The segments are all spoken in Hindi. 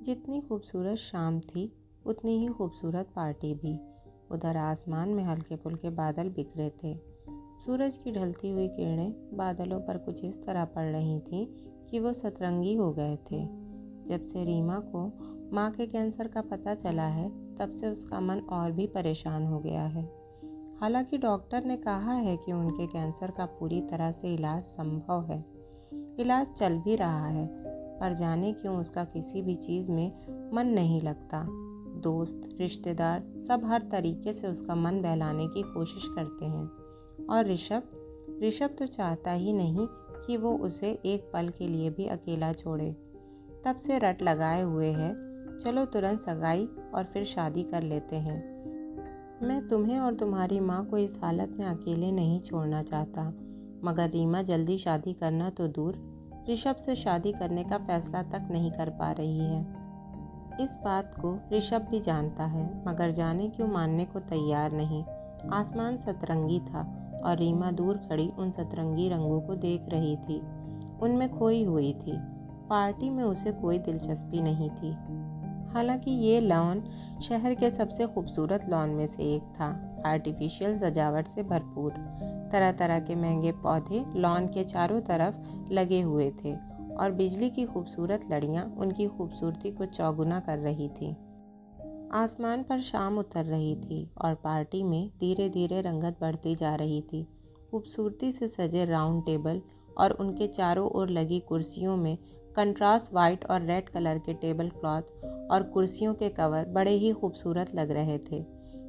जितनी खूबसूरत शाम थी उतनी ही खूबसूरत पार्टी भी। उधर आसमान में हल्के फुल्के बादल बिखरे थे। सूरज की ढलती हुई किरणें बादलों पर कुछ इस तरह पड़ रही थीं कि वो सतरंगी हो गए थे। जब से रीमा को माँ के कैंसर का पता चला है तब से उसका मन और भी परेशान हो गया है। हालांकि डॉक्टर ने कहा है कि उनके कैंसर का पूरी तरह से इलाज संभव है, इलाज चल भी रहा है, पर जाने क्यों उसका किसी भी चीज़ में मन नहीं लगता। दोस्त रिश्तेदार सब हर तरीके से उसका मन बहलाने की कोशिश करते हैं, और ऋषभ तो चाहता ही नहीं कि वो उसे एक पल के लिए भी अकेला छोड़े। तब से रट लगाए हुए है, चलो तुरंत सगाई और फिर शादी कर लेते हैं। मैं तुम्हें और तुम्हारी माँ को इस हालत में अकेले नहीं छोड़ना चाहता, मगर रीमा जल्दी शादी करना तो दूर, ऋषभ से शादी करने का फैसला तक नहीं कर पा रही है। इस बात को ऋषभ भी जानता है, मगर जाने क्यों मानने को तैयार नहीं। आसमान सतरंगी था और रीमा दूर खड़ी उन सतरंगी रंगों को देख रही थी, उनमें खोई हुई थी। पार्टी में उसे कोई दिलचस्पी नहीं थी। हालांकि ये लॉन शहर के सबसे खूबसूरत लॉन में से एक था, आर्टिफिशियल सजावट से भरपूर। तरह तरह के महंगे पौधे लॉन के चारों तरफ लगे हुए थे और बिजली की खूबसूरत लड़ियां उनकी खूबसूरती को चौगुना कर रही थी। आसमान पर शाम उतर रही थी और पार्टी में धीरे धीरे रंगत बढ़ती जा रही थी। खूबसूरती से सजे राउंड टेबल और उनके चारों ओर लगी कुर्सियों में कंट्रास्ट वाइट और रेड कलर के टेबल क्लॉथ और कुर्सियों के कवर बड़े ही खूबसूरत लग रहे थे।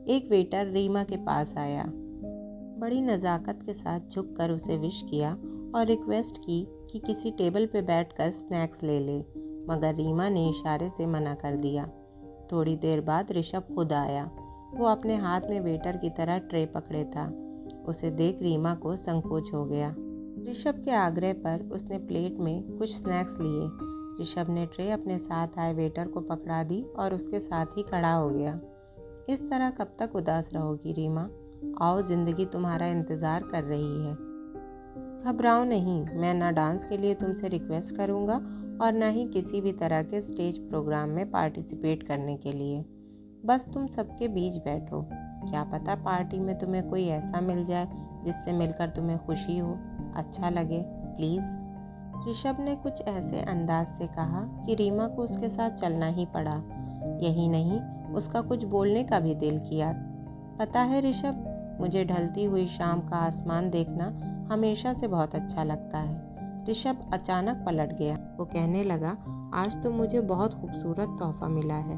एक वेटर रीमा के पास आया, बड़ी नज़ाकत के साथ झुककर उसे विश किया और रिक्वेस्ट की कि किसी टेबल पे बैठकर स्नैक्स ले ले, मगर रीमा ने इशारे से मना कर दिया। थोड़ी देर बाद ऋषभ खुद आया। वो अपने हाथ में वेटर की तरह ट्रे पकड़े था। उसे देख रीमा को संकोच हो गया। ऋषभ के आग्रह पर उसने प्लेट में कुछ स्नैक्स लिए। ऋषभ ने ट्रे अपने साथ आए वेटर को पकड़ा दी और उसके साथ ही खड़ा हो गया। इस तरह कब तक उदास रहोगी रीमा? आओ, जिंदगी तुम्हारा इंतज़ार कर रही है। घबराओ नहीं, मैं ना डांस के लिए तुमसे रिक्वेस्ट करूँगा और ना ही किसी भी तरह के स्टेज प्रोग्राम में पार्टिसिपेट करने के लिए। बस तुम सबके बीच बैठो। क्या पता पार्टी में तुम्हें कोई ऐसा मिल जाए जिससे मिलकर तुम्हें खुशी हो, अच्छा लगे। प्लीज़। ऋषभ ने कुछ ऐसे अंदाज से कहा कि रीमा को उसके साथ चलना ही पड़ा। यही नहीं, उसका कुछ बोलने का भी दिल किया। पता है ऋषभ, मुझे ढलती हुई शाम का आसमान देखना हमेशा से बहुत अच्छा लगता है। ऋषभ अचानक पलट गया। वो कहने लगा, आज तो मुझे बहुत खूबसूरत तोहफा मिला है,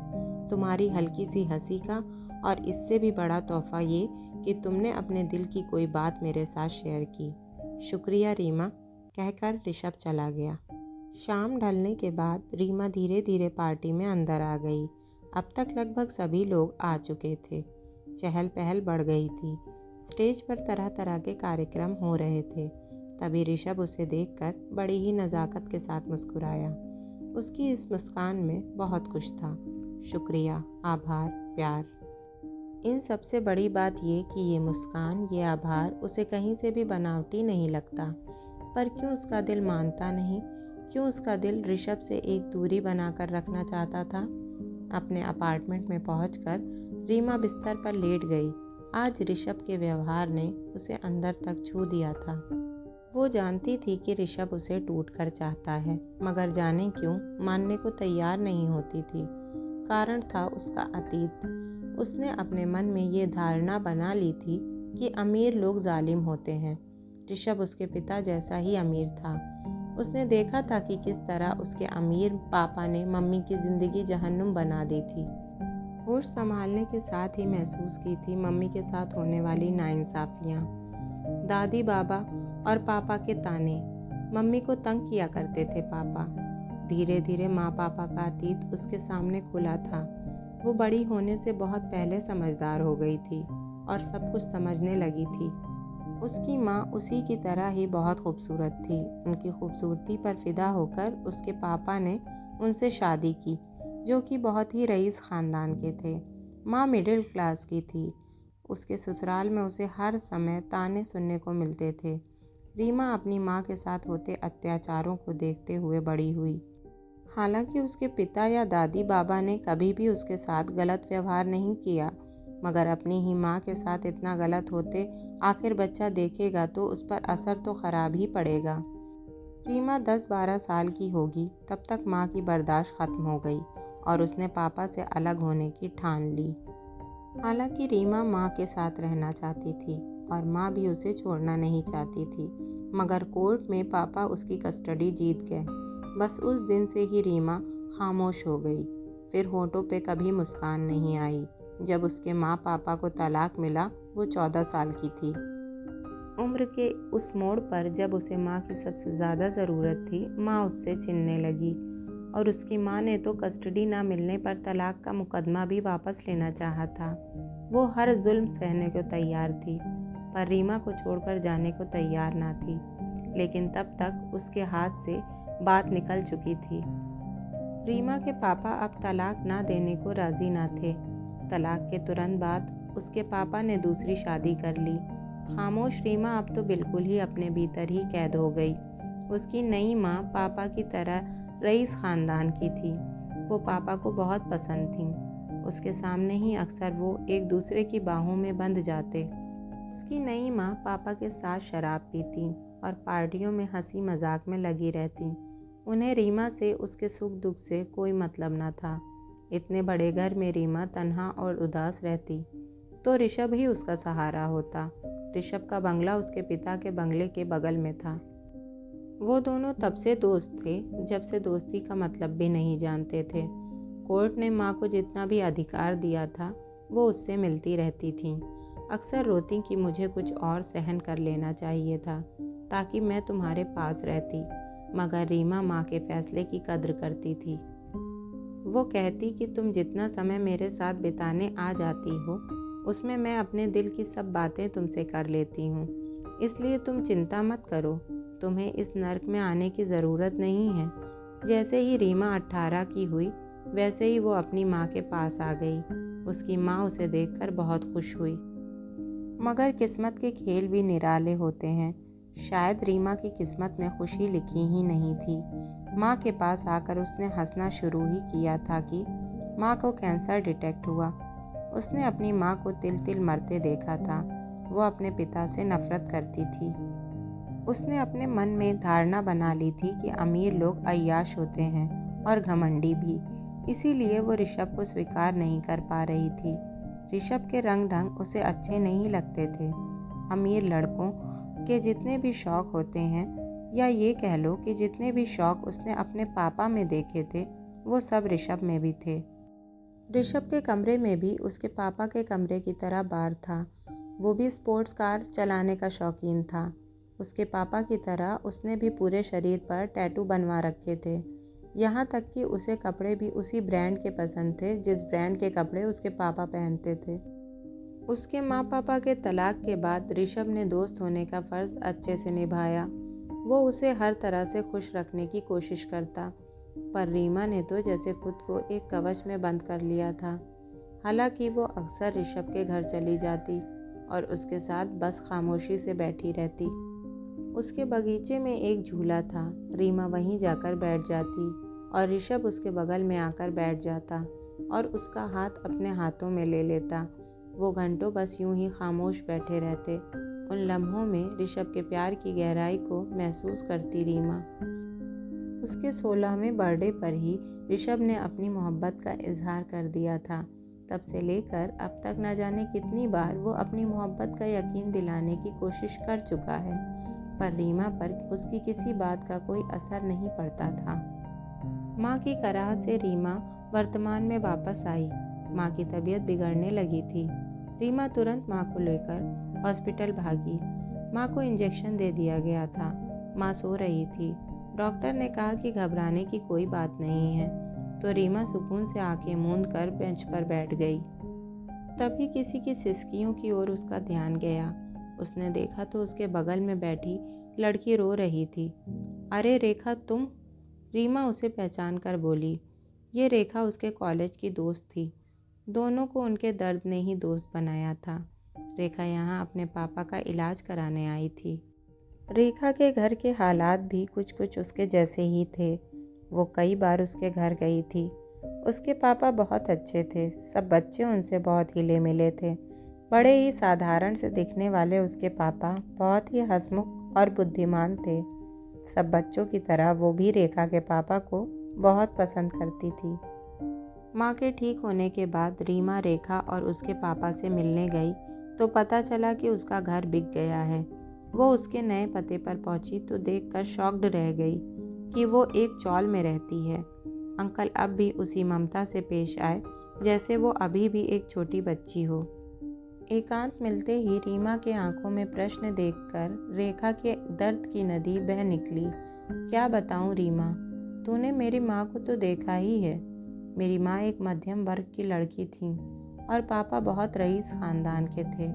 तुम्हारी हल्की सी हंसी का, और इससे भी बड़ा तोहफा ये कि तुमने अपने दिल की कोई बात मेरे साथ शेयर की। शुक्रिया रीमा, कहकर ऋषभ चला गया। शाम ढलने के बाद रीमा धीरे धीरे पार्टी में अंदर आ गई। अब तक लगभग सभी लोग आ चुके थे। चहल पहल बढ़ गई थी। स्टेज पर तरह तरह के कार्यक्रम हो रहे थे। तभी ऋषभ उसे देखकर बड़ी ही नज़ाकत के साथ मुस्कुराया। उसकी इस मुस्कान में बहुत कुछ था, शुक्रिया, आभार, प्यार। इन सबसे बड़ी बात ये कि ये मुस्कान, ये आभार उसे कहीं से भी बनावटी नहीं लगता। पर क्यों उसका दिल मानता नहीं? क्यों उसका दिल ऋषभ से एक दूरी बनाकर रखना चाहता था? अपने अपार्टमेंट में पहुंचकर रीमा बिस्तर पर लेट गई। आज ऋषभ के व्यवहार ने उसे अंदर तक छू दिया था। वो जानती थी कि ऋषभ उसे टूटकर चाहता है, मगर जाने क्यों मानने को तैयार नहीं होती थी। कारण था उसका अतीत। उसने अपने मन में ये धारणा बना ली थी कि अमीर लोग जालिम होते हैं। ऋषभ उसके पिता जैसा ही अमीर था। उसने देखा था कि किस तरह उसके अमीर पापा ने मम्मी की ज़िंदगी जहन्नुम बना दी थी। होश संभालने के साथ ही महसूस की थी मम्मी के साथ होने वाली नाइंसाफ़ियाँ। दादी, बाबा और पापा के ताने। मम्मी को तंग किया करते थे पापा। धीरे धीरे माँ पापा का अतीत उसके सामने खुला था। वो बड़ी होने से बहुत पहले समझदार हो गई थी और सब कुछ समझने लगी थी। उसकी माँ उसी की तरह ही बहुत खूबसूरत थी। उनकी खूबसूरती पर फिदा होकर उसके पापा ने उनसे शादी की, जो कि बहुत ही रईस ख़ानदान के थे। माँ मिडिल क्लास की थी। उसके ससुराल में उसे हर समय ताने सुनने को मिलते थे। रीमा अपनी माँ के साथ होते अत्याचारों को देखते हुए बड़ी हुई। हालांकि उसके पिता या दादी बाबा ने कभी भी उसके साथ गलत व्यवहार नहीं किया, मगर अपनी ही माँ के साथ इतना गलत होते आखिर बच्चा देखेगा तो उस पर असर तो खराब ही पड़ेगा। रीमा 10-12 साल की होगी तब तक माँ की बर्दाश्त खत्म हो गई और उसने पापा से अलग होने की ठान ली। हालांकि रीमा माँ के साथ रहना चाहती थी और माँ भी उसे छोड़ना नहीं चाहती थी, मगर कोर्ट में पापा उसकी कस्टडी जीत गए। बस उस दिन से ही रीमा खामोश हो गई। फिर होठों पे कभी मुस्कान नहीं आई। जब उसके माँ पापा को तलाक मिला वो 14 साल की थी। उम्र के उस मोड़ पर जब उसे माँ की सबसे ज़्यादा ज़रूरत थी, माँ उससे छिनने लगी और उसकी माँ ने तो कस्टडी ना मिलने पर तलाक का मुकदमा भी वापस लेना चाहा था। वो हर जुल्म सहने को तैयार थी, पर रीमा को छोड़कर जाने को तैयार ना थी। लेकिन तब तक उसके हाथ से बात निकल चुकी थी। रीमा के पापा अब तलाक ना देने को राज़ी ना थे। तलाक के तुरंत बाद उसके पापा ने दूसरी शादी कर ली। खामोश रीमा अब तो बिल्कुल ही अपने भीतर ही कैद हो गई। उसकी नई माँ पापा की तरह रईस ख़ानदान की थी। वो पापा को बहुत पसंद थीं। उसके सामने ही अक्सर वो एक दूसरे की बाहों में बंध जाते। उसकी नई माँ पापा के साथ शराब पीती और पार्टियों में हंसी मजाक में लगी रहती। उन्हें रीमा से उसके सुख दुख से कोई मतलब न था। इतने बड़े घर में रीमा तन्हा और उदास रहती तो ऋषभ ही उसका सहारा होता। ऋषभ का बंगला उसके पिता के बंगले के बगल में था। वो दोनों तब से दोस्त थे जब से दोस्ती का मतलब भी नहीं जानते थे। कोर्ट ने माँ को जितना भी अधिकार दिया था वो उससे मिलती रहती थी। अक्सर रोती कि मुझे कुछ और सहन कर लेना चाहिए था ताकि मैं तुम्हारे पास रहती, मगर रीमा माँ के फैसले की कद्र करती थी। वो कहती कि तुम जितना समय मेरे साथ बिताने आ जाती हो उसमें मैं अपने दिल की सब बातें तुमसे कर लेती हूँ, इसलिए तुम चिंता मत करो, तुम्हें इस नर्क में आने की ज़रूरत नहीं है। जैसे ही रीमा 18 की हुई वैसे ही वो अपनी माँ के पास आ गई। उसकी माँ उसे देखकर बहुत खुश हुई। मगर किस्मत के खेल भी निराले होते हैं। शायद रीमा की किस्मत में खुशी लिखी ही नहीं थी। माँ के पास आकर उसने हंसना शुरू ही किया था कि माँ को कैंसर डिटेक्ट हुआ। उसने अपनी माँ को तिल तिल मरते देखा था। वो अपने पिता से नफरत करती थी। उसने अपने मन में धारणा बना ली थी कि अमीर लोग अय्याश होते हैं और घमंडी भी, इसीलिए वो ऋषभ को स्वीकार नहीं कर पा रही थी। ऋषभ के रंग ढंग उसे अच्छे नहीं लगते थे। अमीर लड़कों के जितने भी शौक होते हैं, या ये कह लो कि जितने भी शौक उसने अपने पापा में देखे थे वो सब ऋषभ में भी थे। ऋषभ के कमरे में भी उसके पापा के कमरे की तरह बार था। वो भी स्पोर्ट्स कार चलाने का शौकीन था। उसके पापा की तरह उसने भी पूरे शरीर पर टैटू बनवा रखे थे। यहाँ तक कि उसे कपड़े भी उसी ब्रांड के पसंद थे जिस ब्रांड के कपड़े उसके पापा पहनते थे। उसके माँ पापा के तलाक के बाद ऋषभ ने दोस्त होने का फ़र्ज़ अच्छे से निभाया। वो उसे हर तरह से खुश रखने की कोशिश करता, पर रीमा ने तो जैसे खुद को एक कवच में बंद कर लिया था। हालांकि वो अक्सर ऋषभ के घर चली जाती और उसके साथ बस खामोशी से बैठी रहती। उसके बगीचे में एक झूला था। रीमा वहीं जाकर बैठ जाती और ऋषभ उसके बगल में आकर बैठ जाता और उसका हाथ अपने हाथों में ले लेता। वो घंटों बस यूं ही खामोश बैठे रहते। उन लम्हों में ऋषभ के प्यार की गहराई को महसूस करती रीमा। उसके 16वें बर्थडे पर ही ऋषभ ने अपनी मोहब्बत का इजहार कर दिया था। तब से लेकर अब तक न जाने कितनी बार वो अपनी मोहब्बत का यकीन दिलाने की कोशिश कर चुका है, पर रीमा पर उसकी किसी बात का कोई असर नहीं पड़ता था। माँ की कराह से रीमा वर्तमान में वापस आई। माँ की तबीयत बिगड़ने लगी थी। रीमा तुरंत माँ को लेकर हॉस्पिटल भागी। माँ को इंजेक्शन दे दिया गया था। माँ सो रही थी। डॉक्टर ने कहा कि घबराने की कोई बात नहीं है, तो रीमा सुकून से आंखें मूंद कर बेंच पर बैठ गई। तभी किसी की सिसकियों की ओर उसका ध्यान गया। उसने देखा तो उसके बगल में बैठी लड़की रो रही थी। अरे रेखा, तुम? रीमा उसे पहचान कर बोली। ये रेखा उसके कॉलेज की दोस्त थी। दोनों को उनके दर्द ने ही दोस्त बनाया था। रेखा यहाँ अपने पापा का इलाज कराने आई थी। रेखा के घर के हालात भी कुछ कुछ उसके जैसे ही थे। वो कई बार उसके घर गई थी। उसके पापा बहुत अच्छे थे, सब बच्चे उनसे बहुत हिले मिले थे। बड़े ही साधारण से दिखने वाले उसके पापा बहुत ही हंसमुख और बुद्धिमान थे। सब बच्चों की तरह वो भी रेखा के पापा को बहुत पसंद करती थी। माँ के ठीक होने के बाद रीमा रेखा और उसके पापा से मिलने गई तो पता चला कि उसका घर बिक गया है। वो उसके नए पते पर पहुंची तो देखकर शॉक्ड रह गई कि वो एक चौल में रहती है। अंकल अब भी उसी ममता से पेश आए जैसे वो अभी भी एक छोटी बच्ची हो। एकांत मिलते ही रीमा के आंखों में प्रश्न देखकर रेखा के दर्द की नदी बह निकली। क्या बताऊं रीमा, तूने मेरी माँ को तो देखा ही है। मेरी माँ एक मध्यम वर्ग की लड़की थी और पापा बहुत रईस खानदान के थे।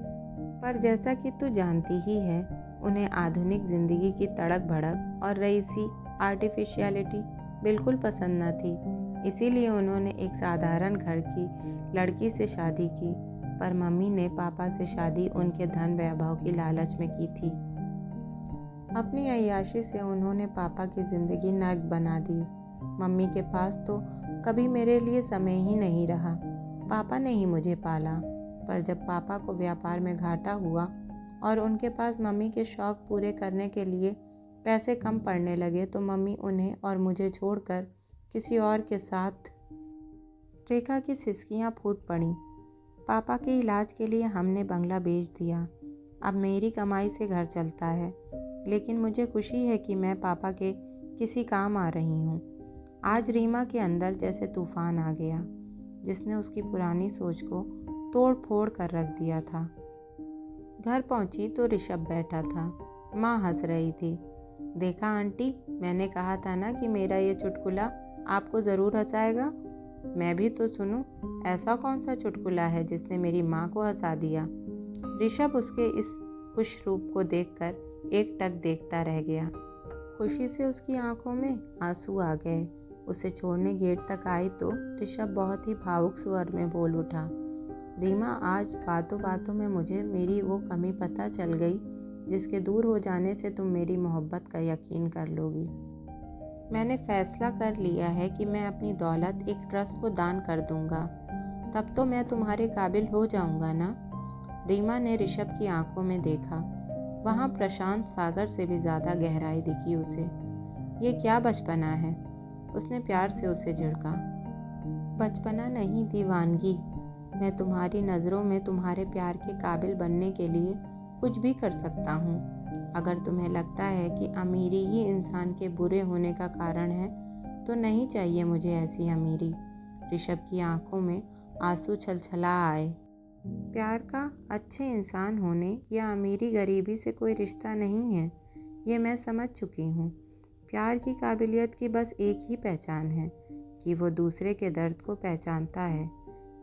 पर जैसा कि तू जानती ही है, उन्हें आधुनिक जिंदगी की तड़क भड़क और रईसी आर्टिफिशियलिटी बिल्कुल पसंद न थी। इसीलिए उन्होंने एक साधारण घर की लड़की से शादी की। पर मम्मी ने पापा से शादी उनके धन वैभव की लालच में की थी। अपनी अय्याशी से उन्होंने पापा की ज़िंदगी नर्क बना दी। मम्मी के पास तो कभी मेरे लिए समय ही नहीं रहा। पापा ने ही मुझे पाला। पर जब पापा को व्यापार में घाटा हुआ और उनके पास मम्मी के शौक़ पूरे करने के लिए पैसे कम पड़ने लगे तो मम्मी उन्हें और मुझे छोड़कर किसी और के साथ। रेखा की सिसकियाँ फूट पड़ीं। पापा के इलाज के लिए हमने बंगला बेच दिया। अब मेरी कमाई से घर चलता है, लेकिन मुझे खुशी है कि मैं पापा के किसी काम आ रही हूँ। आज रीमा के अंदर जैसे तूफान आ गया, जिसने उसकी पुरानी सोच को तोड़ फोड़ कर रख दिया था। घर पहुँची तो ऋषभ बैठा था। माँ हंस रही थी। देखा आंटी, मैंने कहा था ना कि मेरा ये चुटकुला आपको ज़रूर हंसाएगा। मैं भी तो सुनूं, ऐसा कौन सा चुटकुला है जिसने मेरी माँ को हंसा दिया। ऋषभ उसके इस खुश रूप को देखकर एकटक देखता रह गया। खुशी से उसकी आंखों में आंसू आ गए। उसे छोड़ने गेट तक आई तो ऋषभ बहुत ही भावुक स्वर में बोल उठा, रीमा, आज बातों बातों में मुझे मेरी वो कमी पता चल गई जिसके दूर हो जाने से तुम मेरी मोहब्बत का यकीन कर लोगी। मैंने फैसला कर लिया है कि मैं अपनी दौलत एक ट्रस्ट को दान कर दूंगा। तब तो मैं तुम्हारे काबिल हो जाऊंगा ना। रीमा ने ऋषभ की आंखों में देखा। वहाँ प्रशांत सागर से भी ज़्यादा गहराई दिखी उसे। ये क्या बचपना है? उसने प्यार से उसे झिड़का। बचपना नहीं, दीवानगी। मैं तुम्हारी नज़रों में तुम्हारे प्यार के काबिल बनने के लिए कुछ भी कर सकता हूँ। अगर तुम्हें लगता है कि अमीरी ही इंसान के बुरे होने का कारण है तो नहीं चाहिए मुझे ऐसी अमीरी। ऋषभ की आंखों में आंसू छलछला आए। प्यार का अच्छे इंसान होने या अमीरी गरीबी से कोई रिश्ता नहीं है, ये मैं समझ चुकी हूँ। प्यार की काबिलियत की बस एक ही पहचान है कि वो दूसरे के दर्द को पहचानता है,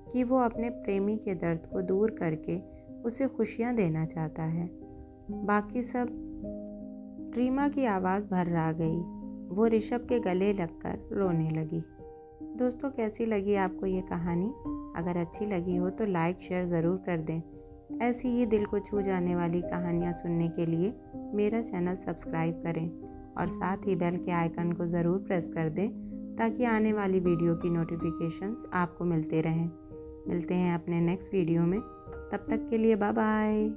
कि वो अपने प्रेमी के दर्द को दूर करके उसे खुशियाँ देना चाहता है। बाकी सब। रीमा की आवाज़ भर्रा गई। वो ऋषभ के गले लगकर रोने लगी। दोस्तों, कैसी लगी आपको ये कहानी? अगर अच्छी लगी हो तो लाइक शेयर ज़रूर कर दें। ऐसी ही दिल को छू जाने वाली कहानियाँ सुनने के लिए मेरा चैनल सब्सक्राइब करें और साथ ही बेल के आइकन को ज़रूर प्रेस कर दें ताकि आने वाली वीडियो की नोटिफिकेशंस आपको मिलते रहें। मिलते हैं अपने नेक्स्ट वीडियो में। तब तक के लिए बाय बाय।